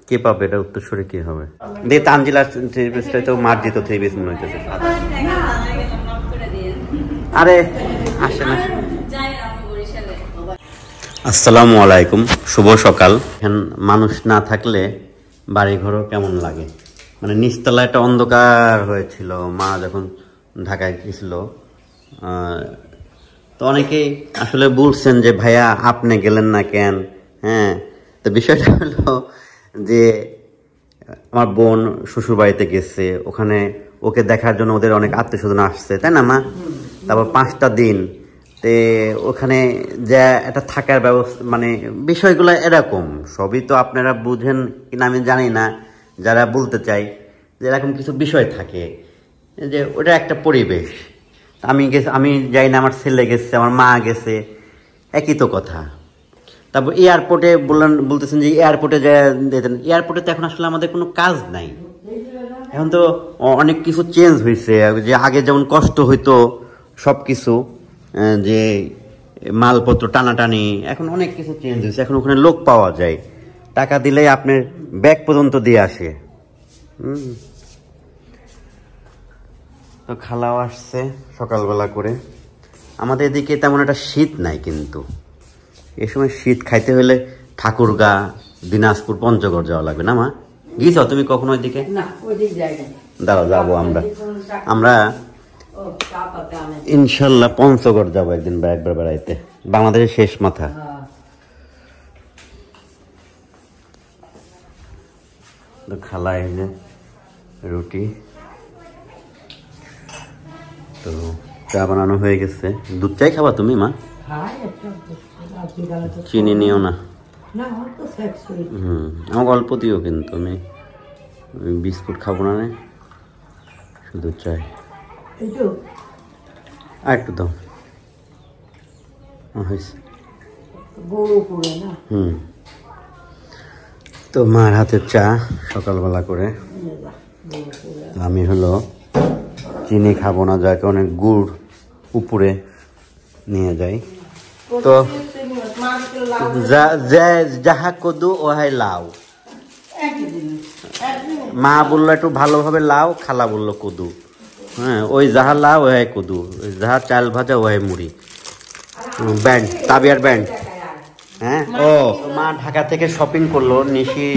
কে পাবে এটা উত্তরসূরি কি হবে দিয়ে তানজিলা থ্রি পিসটা তো মার দিত থ্রি পিস মনে হইতেছে আরে আসে না আসসালামু আলাইকুম শুভ সকাল মানুষ না থাকলে বাড়ি ঘরও কেমন লাগে মানে নিচতলা একটা অন্ধকার হয়েছিল মা যখন ঢাকায় গেছিল তো অনেকেই আসলে বলছেন যে ভাইয়া আপনি গেলেন না কেন হ্যাঁ তো বিষয়টা হলো যে আমার বোন শ্বশুর বাড়িতে গেছে ওখানে ওকে দেখার জন্য ওদের অনেক আত্মীয় স্বজন আসছে তাই না মা তারপর 5টা দিন তে ওখানে যে একটা থাকার ব্যবস্থা মানে বিষয়গুলো এরকম সবই তো আপনারা বুঝেন কিনা আমি জানি না যারা বলতে চাই যে এরকম কিছু বিষয় থাকে যে ওটা একটা পরিবেশ আমি যাই না আমার ছেলে গেছে আমার মা গেছে একই তো কথা তারপর এয়ারপোর্টে বলতেছেন যে এয়ারপোর্টে যা দিতেন এয়ারপোর্টে তো এখন আসলে আমাদের কোনো কাজ নাই এখন তো অনেক কিছু চেঞ্জ হয়েছে যে আগে যেমন কষ্ট হইতো সব কিছু যে মালপত্র টানাটানি এখন অনেক কিছু চেঞ্জ হয়েছে এখন ওখানে লোক পাওয়া যায় টাকা দিলেই আপনার ব্যাগ পর্যন্ত দিয়ে আসে তো খালাও আসছে সকালবেলা করে আমাদের এদিকে তেমন একটা শীত নাই কিন্তু এই সময় শীত খাইতে হলে ঠাকুরগা দিনাজপুর পঞ্চগড় যাওয়া লাগবে না মা গিয়েছ তুমি কখনো ওইদিকে দাঁড়াও যাবো আমরা ইনশাল্লাহ পঞ্চগড় যাবো একদিন একবার বেড়াইতে বাংলাদেশের শেষ মাথা খালাই যে রুটি তো চা বানানো হয়ে গেছে দুধ চাই খাবা তুমি মা চিনি নিও না আমাকে অল্প দিও কিন্তু আমি বিস্কুট খাবো না শুধু চাই আর একটু দাও হয়েছে তো মার হাতের চা সকালবেলা করে আমি হলো চিনি খাবো না যাকে অনেক গুড় উপরে নিয়ে যাই তো যাহা কদু ওহাই লাউ মা বললো একটু ভালোভাবে লাউ খালা বললো কদু হ্যাঁ ওই যাহা লাউ ওহাই কদু যাহা চাল ভাজা ওহাই মুড়ি ব্যান্ড তাবিয়ার ব্যান্ড হ্যাঁ ও মা ঢাকা থেকে শপিং করলো নিশি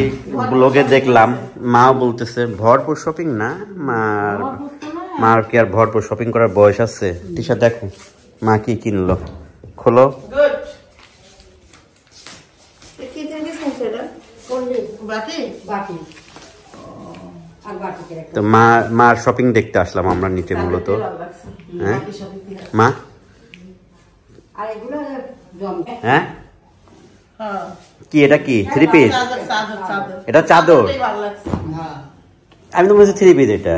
ব্লগে দেখলাম মাও বলতেছে ভরপুর শপিং না মার কি আর ভরপুর শপিং করার বয়স আছে টিশা দেখো মা কি কিনলো খোলো তো মার শপিং দেখতে আসলাম আমরা নিচে মূলত হ্যাঁ মা হ্যাঁ কি এটা কি থ্রি পিস এটা চাদর আমি তো বলছি থ্রি পিস এটা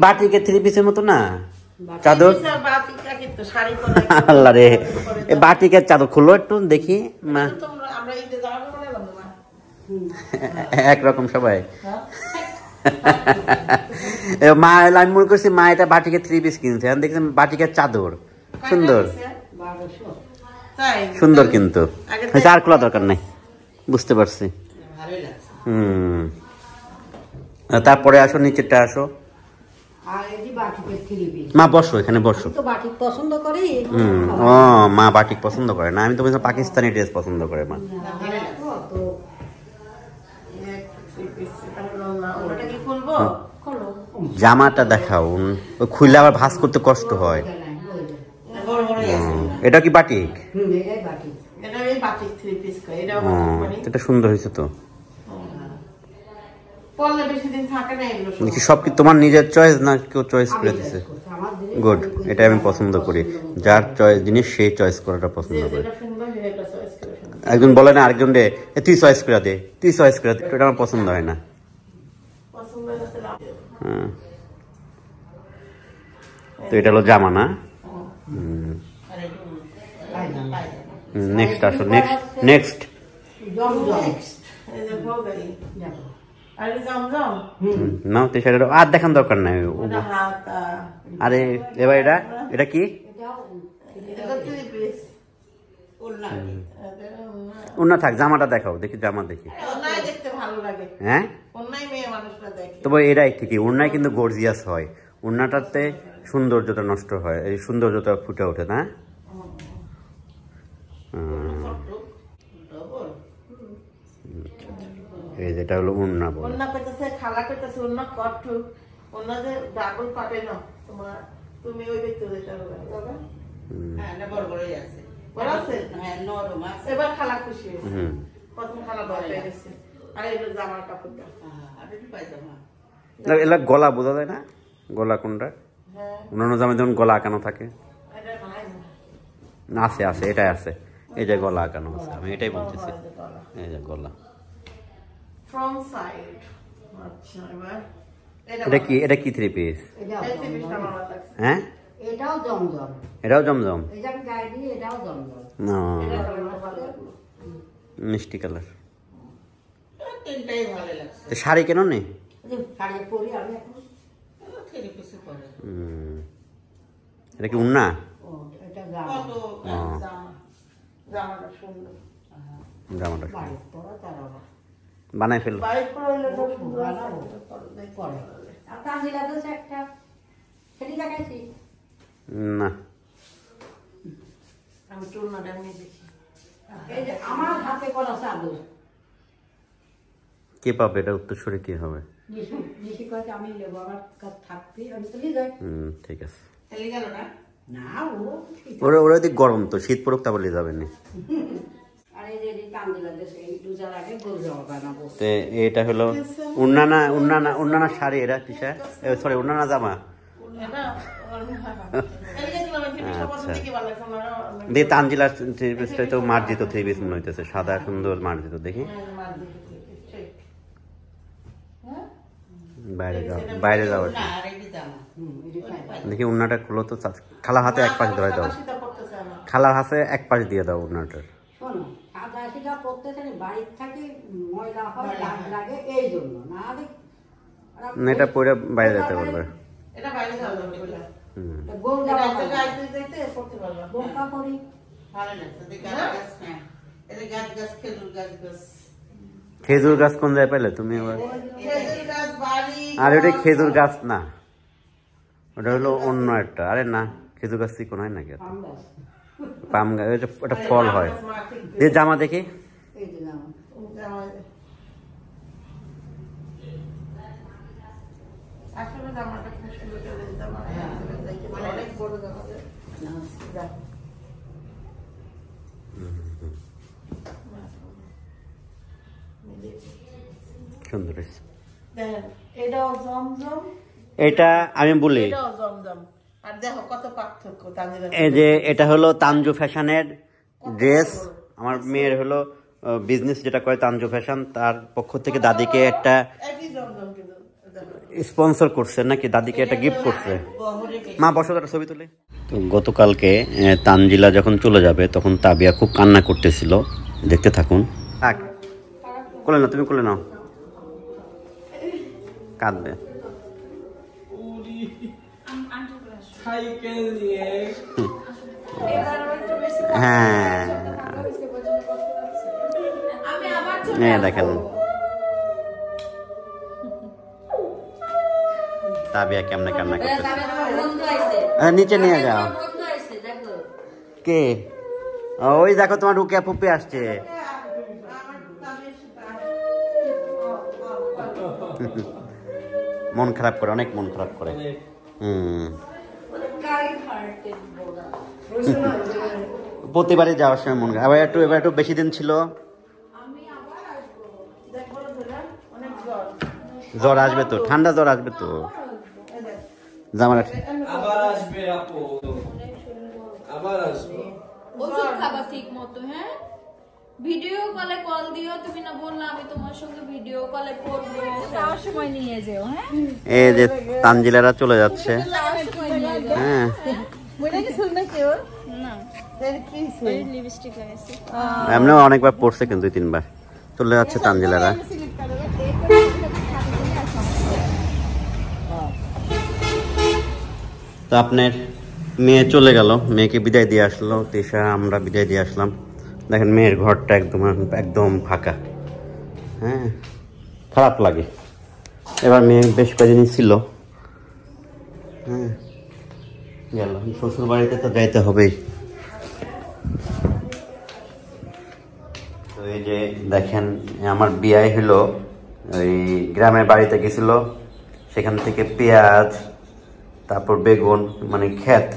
বাটিকে থ্রি পিসের মতো না চাদর আল্লাহ রে বাটিকের চাদর খুলো একটু দেখি মা একরকম সবাই মা আমি মনে করছি মা এটা বাটিকে থ্রি পিস কিনছে দেখলাম বাটিকের চাদর সুন্দর সুন্দর কিন্তু আর খোলা দরকার নাই বুঝতে পারছি তারপরে আসো নিচেরটা আসো মা বসো এখানে বসো ও মা বাটিক পছন্দ করে না আমি তো বলছিলাম পাকিস্তানি ড্রেস পছন্দ করে মা জামাটা দেখাও খুললে আবার ভাঁজ করতে কষ্ট হয় এটা কি বাটিক এটা সুন্দর হয়েছে তো সব কি তোমার নিজের চয়েস না কেউ চয়েস করে দিছে গুড এটা আমি পছন্দ করি যার চয়েস জিনিস সেই চয়েস করাটা পছন্দ করি একজন বলে না আরেকজন রে তুই চয়েস করে দে এটা আমার পছন্দ হয় না তো এটা হলো জামা না নেক্সট আসো নেক্সট না আর দেখান দরকার নাই আরে এবার এটা কি উন্না থাক, জামাটা দেখাও দেখি, জামা দেখি। হ্যাঁ তবে এটাই ঠিকই, উন্নায় কিন্তু গর্জিয়াস হয়, উন্নাটাতে সৌন্দর্যটা নষ্ট হয়, এই সৌন্দর্যটা ফুটে ওঠে না। এই যেটা হলো উন্না বলে। উন্না পেতেছে, খালা পেতেছে, উন্না কট্টু, উন্না যে ডাবল পাটে না তোমার, তুমি ওই ব্যক্তি যেটা বাবা। হ্যাঁ না বড় বড়ই আছে। বড় আছে? হ্যাঁ নরম আছে। এবার খালা খুশি হয়েছে। প্রথম খালা বড় হয়ে গেছে। আর এই জামার কাপড়টা। হ্যাঁ, আর একটু পায়জামা। এলা গলা বোঝা যায় না? গলা কোনটা? হ্যাঁ। অন্যান্য জামা যেমন গলা আঁকানো থাকে। এটা নাই না। আছে আছে, এটাই আছে। এই যে গলা আঁকানো আছে, আমি এটাই বলতেছি। এই যে গলা। Front side. আচ্ছা এবার এটা কি থ্রি পিস? হ্যাঁ এটাও জমজম। এটাও জমজম? এটা আমি গায়ে দিই, এটাও জমজম। না মিষ্টি কালার। তিনটাই ভালো লাগছে। শাড়ি কেন নেই? শাড়ি পরি আমি এখন। এটা কি উন্না? এটা জামা। জামাটা সুন্দর। জামাটা বাড়ি পরা তারা বানাই ফেললো। বাইক পরলে তো সুন্দর পরে। আর তানজিলা তো একটা সেটি দেখাইছি না। আমি চুলনাটা নিয়ে দেখি। এই যে আমার হাতে করা চাদর। কে পাবে এটা? উত্তরসূরি কি হবে? নিশি কয়েছে আমি নেবো, আমার কাছে থাকবি, আমি তো নিয়ে যাই। ঠিক আছে। চলে গেল না? না ওরা ওদিক গরম তো, শীত পড়ুক তারপর নিয়ে যাবেন না। আর এই যে তানজিলা দেশে এই দুজার আগে গরু জামা বানাবো। তো এটা হলো উন্নানা উন্নানা উন্নানা শাড়ি, এটা কিসা? সরি উন্নানা জামা। আচ্ছা দিয়ে তানজিলার থ্রি পিসটা তো মার্জিত থ্রি পিস মনে হইতেছে, সাদা সুন্দর মার্জিত। দেখি বাইরে যাওয়ার দেখি উন্নাটা খুলো তো, খালার হাতে এক পাশ ধরে দাও, খালার হাতে এক পাশ দিয়ে দাও উন্নাটার। শোনো সাদা সিধা পড়তেছে বাড়ির থাকে ময়লা হয়, দাগ লাগে, এই জন্য না এটা পরে বাইরে যেতে পারবে। এটা বাইরে যাওয়া যাবে বলে। গোল জামা গাইতে যাইতে পড়তে পারবা। বোকা করি ভালো লাগছে। দেখি গাছ না। এটা গাছ খেজুর গাছ। খেজুর গাছ কোন জায়গায় পেলে তুমি? খেজুর গাছ বাড়ি। আর ওটা খেজুর গাছ না, ওটা হলো অন্য একটা। আরে না, খেজুর গাছ চিকন হয় নাকি? পাম গাছ, ওটা ফল হয়। দিয়ে জামা দেখি। এই যে জামা আসলে জামাটা খুব সুন্দর করে জামা। অনেক বড় জামা। সুন্দর। এটাও জমজম, এটা আমি বলি, এটাও জমজম। আর দেখো কত পার্থক্য। এই যে এটা হলো তানজু ফ্যাশনের ড্রেস। আমার মেয়ের হলো বিজনেস যেটা করে তানজু ফ্যাশন, তার পক্ষ থেকে দাদিকে একটা স্পন্সর করছে নাকি, দাদিকে একটা গিফট করছে। মা বসো, একটা ছবি তুলে। তো গতকালকে তানজিলা যখন চলে যাবে তখন তাবিয়া খুব কান্না করতেছিল, দেখতে থাকুন। থাক, কোলে নাও, তুমি কোলে নাও, কাঁদবে। হ্যাঁ দেখেন তাবিয়া কেমনে কান্না করতেছে। নিচে নিয়ে যাও। কে? ওই দেখো তোমার রুকিয়া পুপি আসছে। মন খারাপ করে, অনেক মন খারাপ করে। প্রতিবারই যাওয়ার সময় মন খারাপ। এবার একটু বেশি দিন ছিল, জ্বর আসবে তো, ঠান্ডা জ্বর আসবে তো। জামার আবার আসবে আপু, আবার আসবে। ওষুধ খাবা ঠিক মতো। হ্যাঁ, ভিডিও কলে কল দিও। তুমি না বললা আমি তোমার সঙ্গে ভিডিও কলে করবো, তার সময় নিয়ে যেও। হ্যাঁ, এই যে তানজিলারা চলে যাচ্ছে। হ্যাঁ, লিপস্টিক লাগাইছি। এমনিও অনেকবার পড়ছে কিন্তু 2-3 বার। চলে যাচ্ছে তানজিলারা। তো আপনার মেয়ে চলে গেল, মেয়েকে বিদায় দিয়ে আসলো তিশা, আমরা বিদায় দিয়ে আসলাম। দেখেন মেয়ের ঘরটা একদম একদম ফাঁকা। হ্যাঁ, খারাপ লাগে। এবার মেয়ে বেশ কয়েকদিন ছিল। হ্যাঁ, গেল শ্বশুর বাড়িতে তো যাইতে হবেই। তো এই যে দেখেন আমার বিয়ে হলো ওই গ্রামের বাড়িতে গেছিল, সেখান থেকে পেঁয়াজ, তারপর বেগুন, মানে ক্ষেত,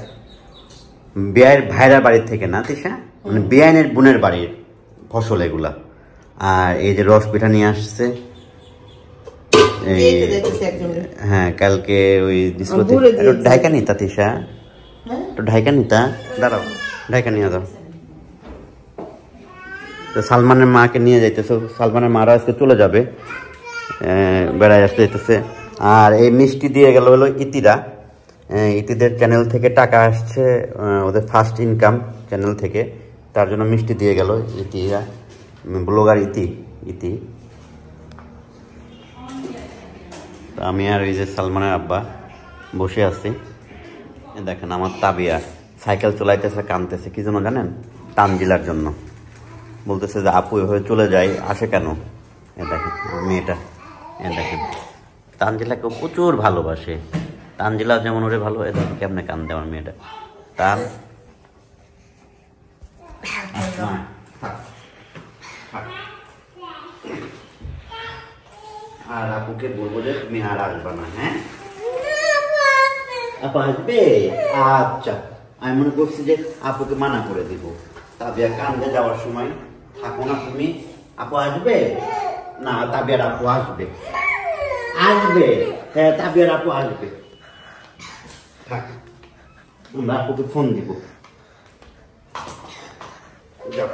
বিয়ের ভাইরা বাড়ির থেকে না তিশা, মানে বিয়ানের বোনের বাড়ির ফসল এগুলা। আর এই যে রস পিঠা নিয়ে আসছে। হ্যাঁ, কালকে ওই ঢাইকা নিতা তিশা, তো ঢাইকা নিতা, দাঁড়াও ঢাইকা নিয়ে যাও। তো সালমানের মাকে নিয়ে যাইতেছে, সালমানের মারা আজকে চলে যাবে, বেড়ায় আসতে যেতেছে। আর এই মিষ্টি দিয়ে গেল হলো ইতিরা, ইতিদের চ্যানেল থেকে টাকা আসছে, ওদের ফার্স্ট ইনকাম চ্যানেল থেকে, তার জন্য মিষ্টি দিয়ে গেল ইতিরা, ব্লগার ইতি। আমি আর ওই যে সালমানের আব্বা বসে আছি। দেখেন আমার তাবিয়া সাইকেল চলাইতেছে, কানতেছে, কি জন্য জানেন? তানজিলার জন্য। বলতেছে যে আপু এভাবে চলে যায়, আসে কেন? দেখেন মেয়েটা, দেখেন তানজিলাকে প্রচুর ভালোবাসে। তানজিলা যেমন ওরে ভালো, দেখেন কেমনে কান্দে আমার মেয়েটা। তান আর আপুকে বলবো যে তুমি আর আসবা না। হ্যাঁ, আপু আসবে? আচ্ছা, আমি মনে করছি যে আপুকে মানা করে দিব। তাবিয়া কান্দে যাওয়ার সময় থাকো না তুমি। আপু আসবে না? তাবিয়ার আপু আসবে, আসবে। হ্যাঁ, তাবিয়ার আপু আসবে। থাক, আমরা আপুকে ফোন দিব। যাও।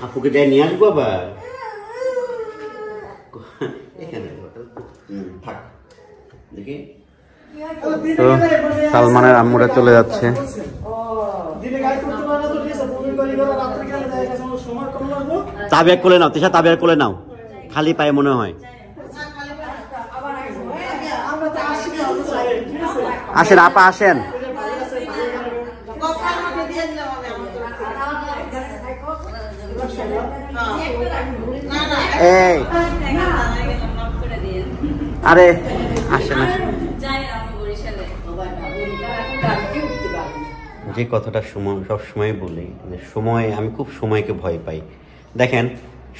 আপুকে যাই নিয়ে আসবো আবার এখানে। থাক, দেখি। তো সালমানের আম্মুরা চলে যাচ্ছে। তাবিয়া কোলে নাও তিশা, তাবিয়ার কোলে নাও, খালি পায়ে মনে হয়। আসেন আপা, আসেন। এই আরে আসেন। যে কথাটা সবসময় বলি যে সময়, আমি খুব সময়কে ভয় পাই। দেখেন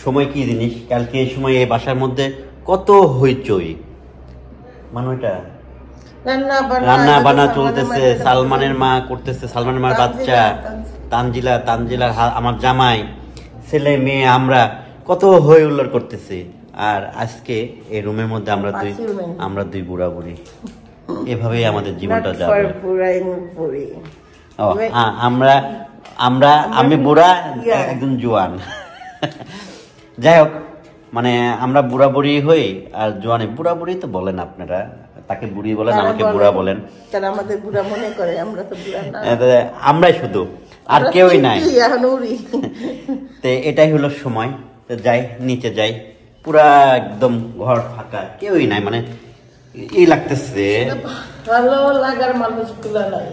সময় কি জিনিস। কালকে এই সময় এই বাসার মধ্যে কত হইচই, মানে ওইটা রান্না বান্না চলতেছে, সালমানের মা করতেছে, সালমানের মার বাচ্চা তানজিলার আমার জামাই, ছেলে মেয়ে, আমরা কত হই হুল্লোড় করতেছি। আর আজকে এই রুমের মধ্যে আমরা দুই বুড়া বুড়ি, এভাবেই আমাদের জীবনটা যাবে। আমি বুড়া, একদম জোয়ান। যাই হোক, মানে আমরা বুড়া বুড়ি হই আর জোয়ানে। বুড়া বুড়ি তো বলেন আপনারা, তাকে বুড়ি বলেন, আমাকে বুড়া বলেন। আমাদের বুড়া মনে করে, আমরা তো বুড়া না, আমরাই শুধু, আর কেউই নাই। তো এটাই হলো সময়। তো যাই, নিচে যাই, পুরা একদম ঘর ফাঁকা, কেউই নাই, মানে এই লাগতেছে। ভালো লাগার মানুষগুলো নাই,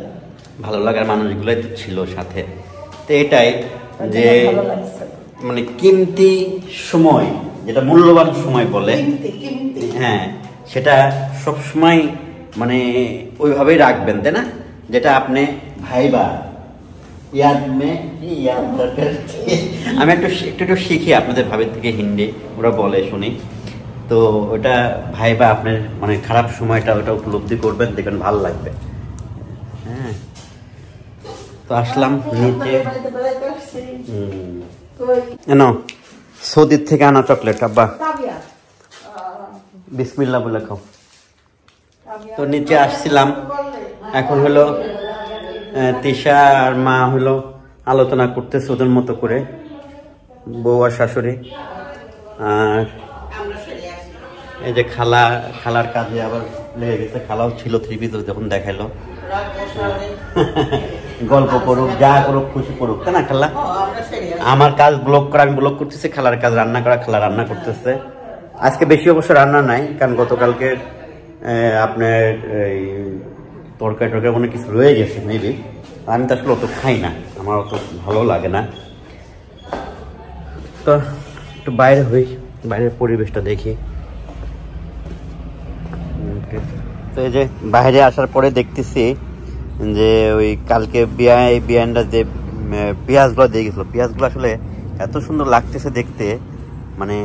ভালো লাগার মানুষগুলোই তো ছিল সাথে। তো এটাই যে মানে কিমতি সময়, যেটা মূল্যবান সময় বলে, হ্যাঁ, সেটা সব সময় মানে ওইভাবেই রাখবেন, তাই না? যেটা আপনি ভাইবা আমি একটু শিখি আপনাদের ভাবের থেকে, হিন্দি ওরা বলে শুনি। তো ওটা ভাইবা আপনার মানে খারাপ সময়টা ওটা উপলব্ধি করবেন, দেখবেন ভালো লাগবে। হ্যাঁ, তো আসলাম নিচে। সৌদির থেকে আনা চকলেট, আব্বা বিসমিল্লাহ বলে খাও। তো নিচে আসছিলাম, এখন হলো তিশা আর মা হলো আলোচনা করতেছে ওদের মতো করে, বউ আর শাশুড়ি। আর এই যে খালার কাজে আবার লেগে গেছে। খালাও ছিল থ্রি পিস, যখন দেখাইলো গল্প করুক, যা করুক, খুশি করুক, তাই না খালা? আমার কাজ ব্লগ করা, আমি ব্লগ করতেছি, খালার কাজ রান্না করা, খালা রান্না করতেছে। আজকে বেশি অবশ্য রান্না নাই, কারণ গতকালকে আপনার তরকারি মনে কিছু রয়ে গেছে মেবি, আমি তো আসলে অত খাই না, আমার অত ভালো লাগে না। তো একটু বাইরে হই, বাইরের পরিবেশটা দেখি। তো এই যে বাইরে আসার পরে দেখতেছি যে ওই কালকে বিয়ানটা যে পেঁয়াজগুলো দিয়ে গেছিলো, পেঁয়াজগুলো আসলে এত সুন্দর লাগতেছে দেখতে, মানে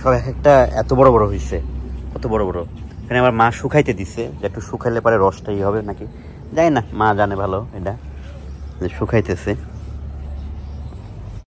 সব এক একটা এত বড় বড় হয়েছে, কত বড় বড়। এখানে আমার মা শুকাইতে দিচ্ছে, যে একটু শুকাইলে পরে রসটাই হবে নাকি জানি না, মা জানে ভালো এটা, যে শুকাইতেছে।